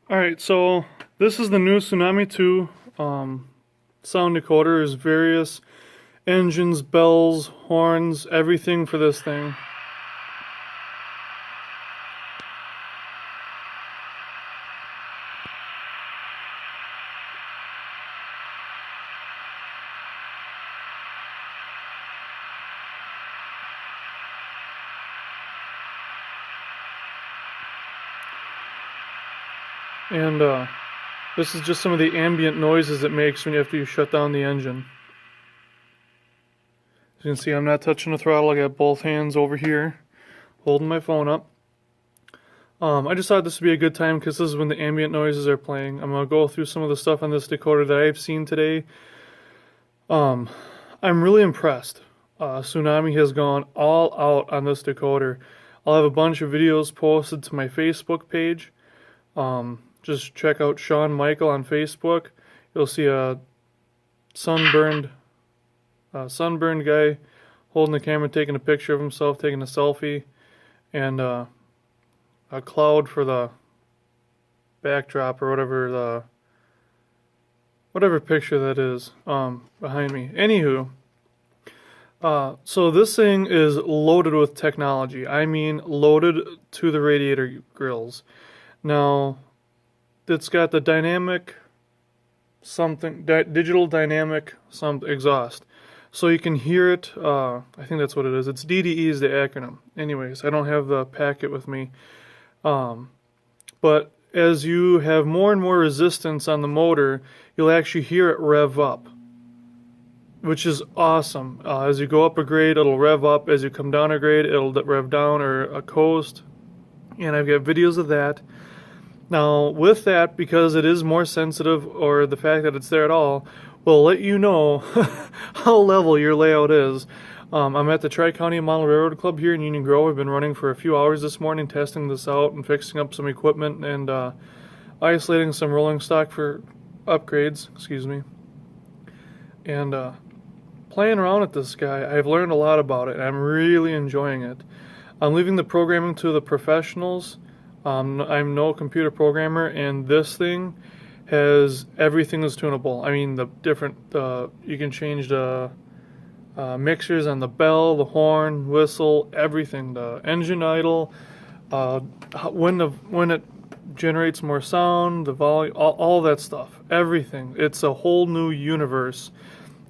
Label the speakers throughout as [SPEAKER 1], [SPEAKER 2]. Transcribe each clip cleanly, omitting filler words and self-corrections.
[SPEAKER 1] Alright, so this is the new Tsunami 2 sound decoder. There's various engines, bells, horns, everything for this thing. And this is just some of the ambient noises it makes when after you shut down the engine. As you can see, I'm not touching the throttle. I got both hands over here holding my phone up. I just thought this would be a good time because this is when the ambient noises are playing. I'm going to go through some of the stuff on this decoder that I've seen today. I'm really impressed. Tsunami has gone all out on this decoder. I'll have a bunch of videos posted to my Facebook page. Just check out Sean Michael on Facebook. You'll see a sunburned guy holding the camera, taking a picture of himself, taking a selfie, and a cloud for the backdrop or whatever picture that is behind me. Anywho, so this thing is loaded with technology. I mean, loaded to the radiator grills. Now, it's got the digital dynamic exhaust. So you can hear it, I think that's what it is. It's DDE is the acronym. Anyways, I don't have the packet with me. But as you have more and more resistance on the motor, you'll actually hear it rev up, which is awesome. As you go up a grade, it'll rev up. As you come down a grade, it'll rev down or a coast. And I've got videos of that. Now, with that, because it is more sensitive, or the fact that it's there at all, will let you know how level your layout is. I'm at the Tri-County Model Railroad Club here in Union Grove. I've been running for a few hours this morning, testing this out and fixing up some equipment and isolating some rolling stock for upgrades, and playing around with this guy. I've learned a lot about it, and I'm really enjoying it. I'm leaving the programming to the professionals. I'm no computer programmer, and this thing has everything that's tunable. I mean, the different, you can change the mixers on the bell, the horn, whistle, everything. The engine idle, when it generates more sound, the volume, all that stuff. Everything. It's a whole new universe.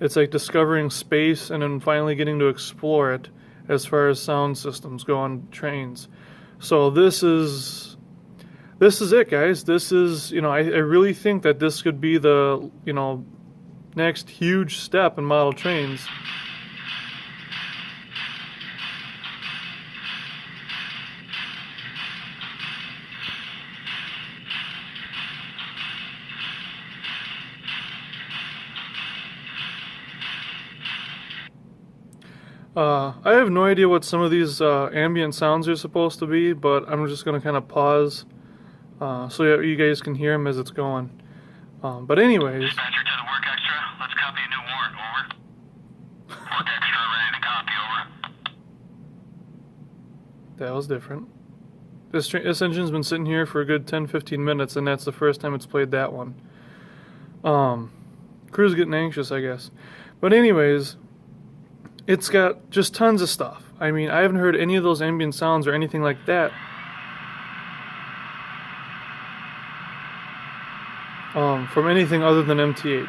[SPEAKER 1] It's like discovering space and then finally getting to explore it as far as sound systems go on trains. So this is it, guys. This is, I really think that this could be the, next huge step in model trains. I have no idea what some of these ambient sounds are supposed to be, but I'm just going to kind of pause so you guys can hear them as it's going. But anyways...
[SPEAKER 2] Dispatcher to the work extra. Let's copy a new warrant. Over. Work extra ready to copy. Over.
[SPEAKER 1] That was different. This engine's been sitting here for a good 10-15 minutes, and that's the first time it's played that one. Crew's getting anxious, I guess. But anyways... It's got just tons of stuff. I mean, I haven't heard any of those ambient sounds or anything like that from anything other than MTH.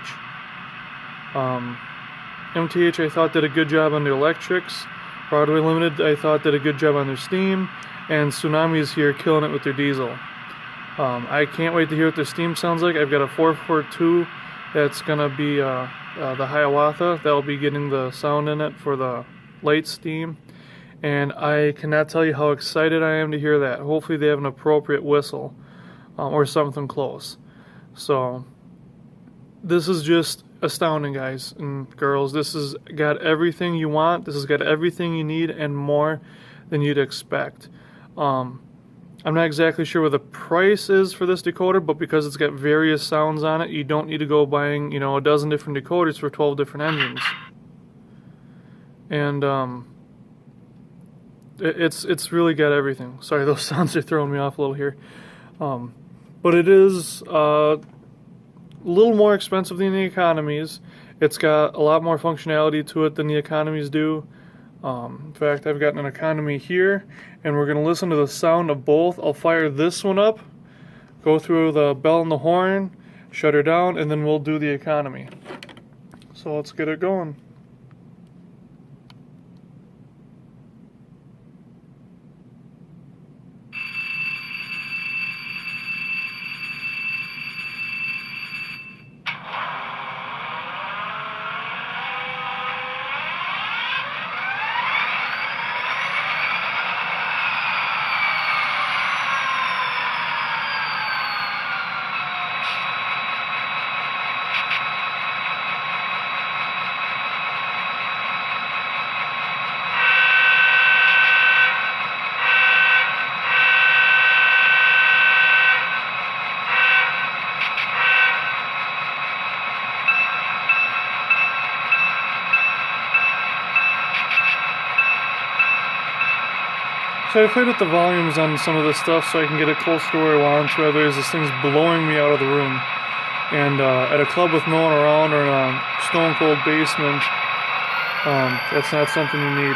[SPEAKER 1] MTH I thought did a good job on the electrics. Broadway Limited I thought did a good job on their steam. And Tsunami is here killing it with their diesel. I can't wait to hear what their steam sounds like. I've got a 442 that's going to be... the Hiawatha, that'll be getting the sound in it for the light steam, and I cannot tell you how excited I am to hear that. Hopefully they have an appropriate whistle or something close. So this is just astounding, guys and girls. This has got everything you want. This has got everything you need and more than you'd expect. I'm not exactly sure what the price is for this decoder, but because it's got various sounds on it, you don't need to go buying, a dozen different decoders for 12 different engines. And it's really got everything. Sorry, those sounds are throwing me off a little here. but it is a little more expensive than the economies. It's got a lot more functionality to it than the economies do. In fact, I've gotten an economy here, and we're going to listen to the sound of both. I'll fire this one up, go through the bell and the horn, shut her down, and then we'll do the economy. So let's get it going. So I played with the volumes on some of this stuff so I can get it close to where I want to. Otherwise, this thing's blowing me out of the room. And at a club with no one around or in a stone cold basement, that's not something you need.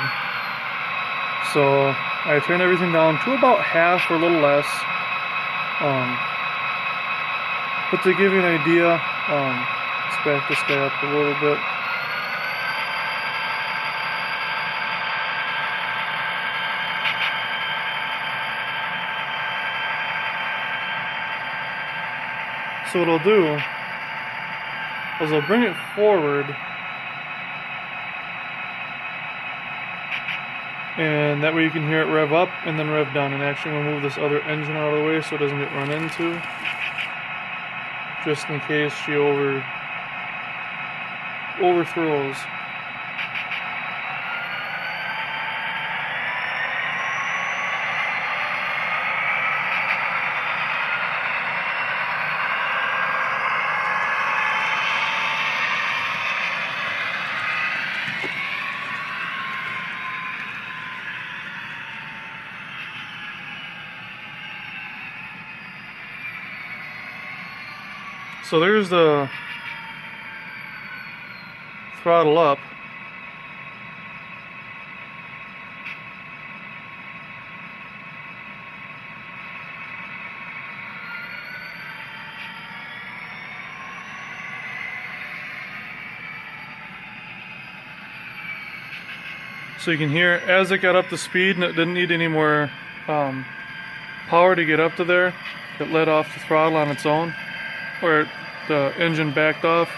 [SPEAKER 1] So I turned everything down to about half or a little less. But to give you an idea, let's back this guy up a little bit. So what I'll do is I'll bring it forward, and that way you can hear it rev up and then rev down. And actually I'm going to move this other engine out of the way so it doesn't get run into, just in case she overthrows. So there's the throttle up. So you can hear as it got up to speed and it didn't need any more power to get up to there, it let off the throttle on its own, where the engine backed off.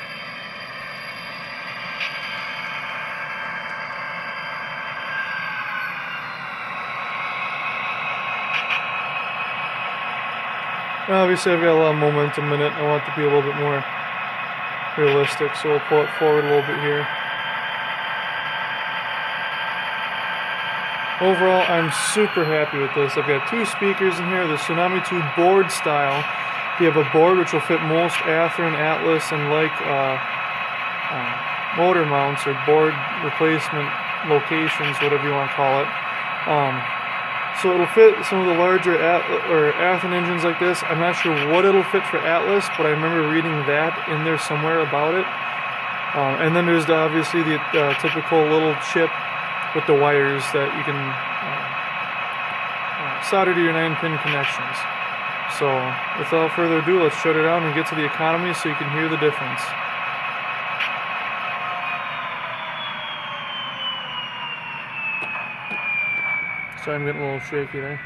[SPEAKER 1] Obviously I've got a lot of momentum in it. I want it to be a little bit more realistic, so we'll pull it forward a little bit here. Overall, I'm super happy with this. I've got two speakers in here, the Tsunami 2 board style. You have a board which will fit most Athearn, Atlas, and like motor mounts or board replacement locations, whatever you want to call it. So it'll fit some of the larger Athearn engines like this. I'm not sure what it'll fit for Atlas, but I remember reading that in there somewhere about it. And then there's obviously the typical little chip with the wires that you can solder to your 9-pin connections. So without further ado, let's shut it down and get to the economy so you can hear the difference. Sorry, I'm getting a little shaky there.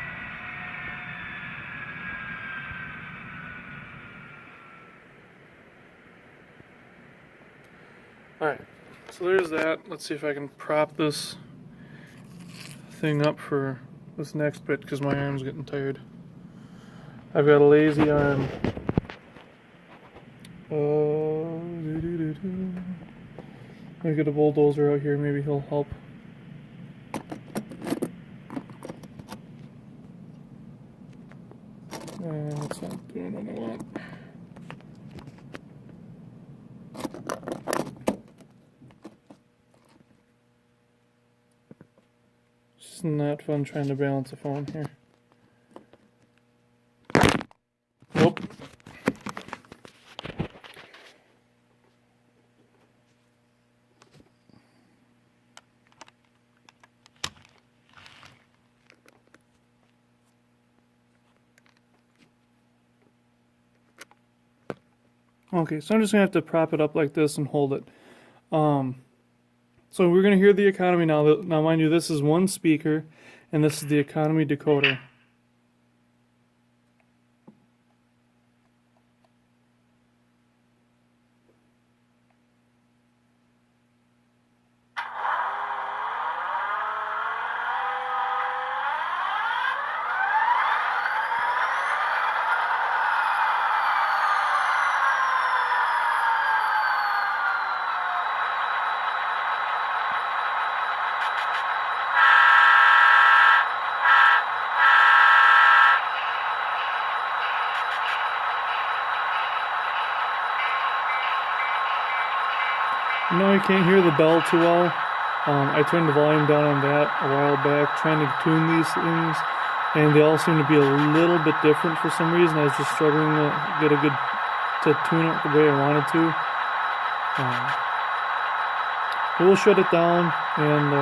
[SPEAKER 1] Alright, so there's that. Let's see if I can prop this thing up for this next bit because my arm's getting tired. I've got a lazy arm. Let me get a bulldozer out here, maybe he'll help. That's not doing what I want. It's not fun trying to balance a phone here. Nope. Okay, so I'm just gonna have to prop it up like this and hold it. So we're gonna hear the economy now. Now, mind you, this is one speaker, and this is the economy decoder. No, you can't hear the bell too well. I turned the volume down on that a while back, trying to tune these things, and they all seem to be a little bit different for some reason. I was just struggling to get to tune it the way I wanted to. But we'll shut it down, and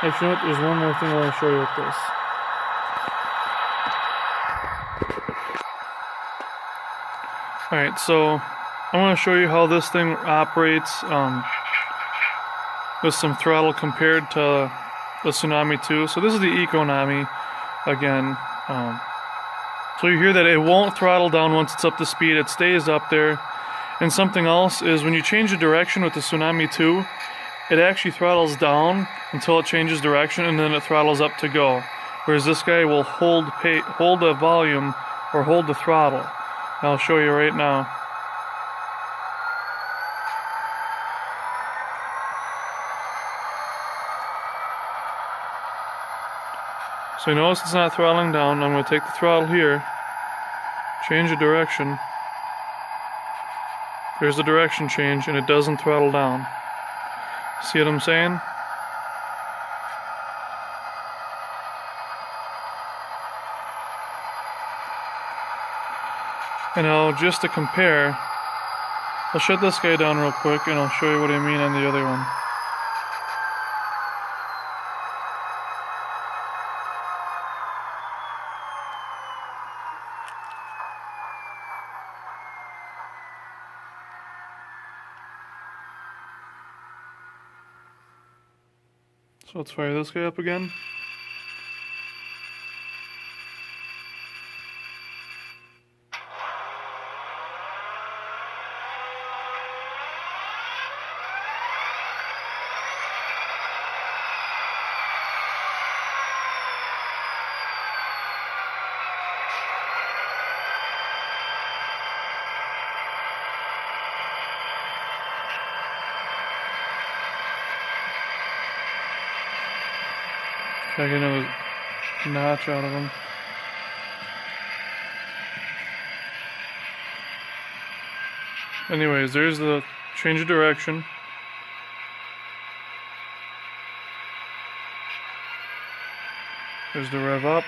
[SPEAKER 1] actually, you know what? There's one more thing I want to show you with this. Alright, so I want to show you how this thing operates with some throttle compared to the Tsunami 2. So this is the Econami again. So you hear that it won't throttle down once it's up to speed, it stays up there. And something else is when you change the direction with the Tsunami 2, it actually throttles down until it changes direction and then it throttles up to go. Whereas this guy will hold the volume or hold the throttle. I'll show you right now. So you notice it's not throttling down. I'm going to take the throttle here, change the direction. There's the direction change and it doesn't throttle down. See what I'm saying? And now, just to compare, I'll shut this guy down real quick and I'll show you what I mean on the other one. So let's fire this guy up again. Try to get another notch out of him. Anyways, there's the change of direction. There's the rev up.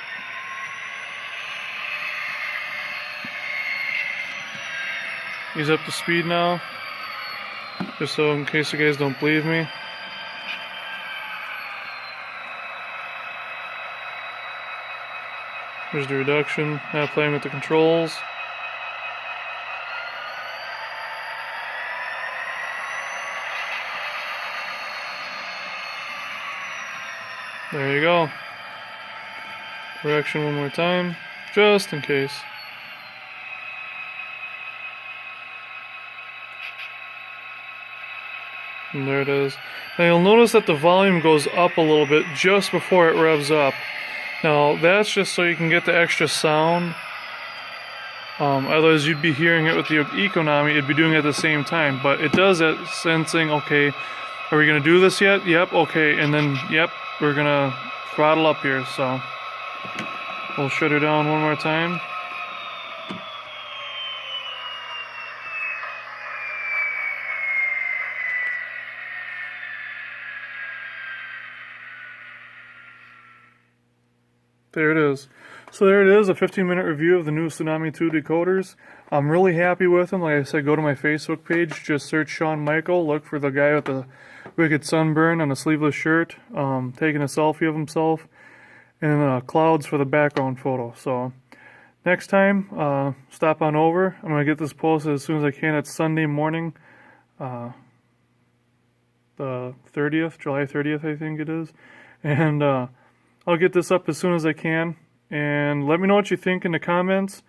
[SPEAKER 1] He's up to speed now. Just so in case you guys don't believe me. There's the reduction, now playing with the controls. There you go. Correction one more time, just in case. And there it is. Now you'll notice that the volume goes up a little bit just before it revs up. Now, that's just so you can get the extra sound. Otherwise, you'd be hearing it with the Econami, it'd be doing it at the same time. But it does that sensing, okay, are we going to do this yet? Yep, okay, and then, yep, we're going to throttle up here. So, we'll shut her down one more time. There it is. So there it is, a 15-minute review of the new Tsunami 2 decoders. I'm really happy with them. Like I said, go to my Facebook page, just search Shawn Michael, look for the guy with the wicked sunburn and a sleeveless shirt, taking a selfie of himself, and clouds for the background photo. So next time, stop on over. I'm gonna get this posted as soon as I can. It's Sunday morning, the 30th, July 30th, I think it is, and I'll get this up as soon as I can. And let me know what you think in the comments.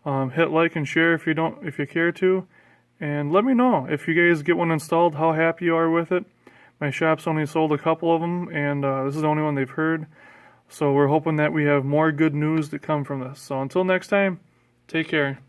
[SPEAKER 1] Hit like and share if you care to, and let me know if you guys get one installed, how happy you are with it. My shop's only sold a couple of them, and this is the only one they've heard. So we're hoping that we have more good news to come from this. So until next time, take care.